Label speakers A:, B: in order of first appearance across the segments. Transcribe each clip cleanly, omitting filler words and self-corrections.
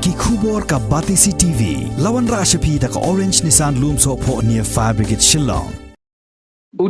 A: ki khubor ka Batisi TV lawan ra shapi ta ka Orange Nissan Lumso pho near Fire Brigade Shillong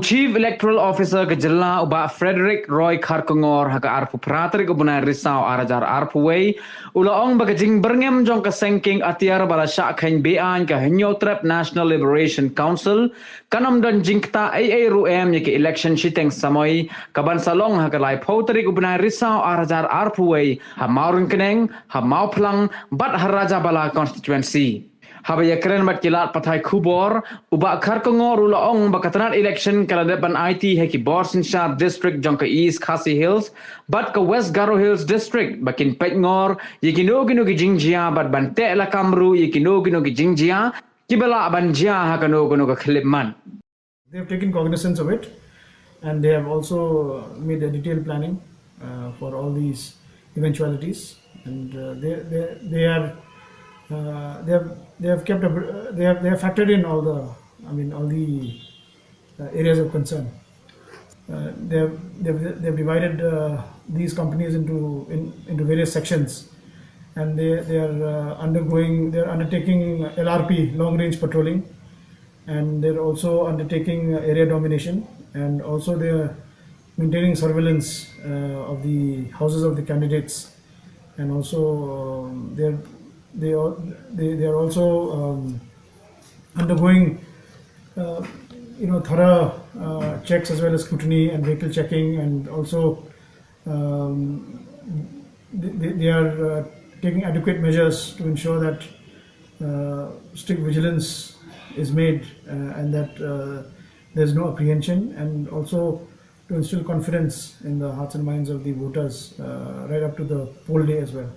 B: Chief Electoral Officer ke Jilla uba Frederick Roy Kharkongor haka arpu pratrik ubuna risau arajar arpu wei ula ong ba Jingbyrngem jong ka senking atiar bala syak khen bean ka Hnlc National Liberation Council kanam dan Ktah Eiei ruem ye ke election shiteng samoi kaban salong haka lai photrik ubuna risau arajar arpu wei ha maurun keneng ha mau plang bat haraja bala constituency Habaya keren bat kilat patai kubor uba Kharkongor ula ong bakatranat election kala depan IT heki Borsenshire district jong ke East Khasi Hills bat ke West Garo Hills district bakin Petngor yekino gino ki Jingjia bat bante la Kamru yekino gino ki Jingjia kibala banjia hakano gino ka Khilipman.
C: They have taken cognizance of it and they have also made a detailed planning for all these eventualities and they have factored in all the areas of concern. They've divided these companies into various sections, and they are undertaking LRP, long range patrolling, and they're also undertaking area domination, and also they are maintaining surveillance of the houses of the candidates, and also they are also undergoing thorough checks as well as scrutiny and vehicle checking, and also they are taking adequate measures to ensure that strict vigilance is made and that there is no apprehension, and also to instill confidence in the hearts and minds of the voters right up to the poll day as well.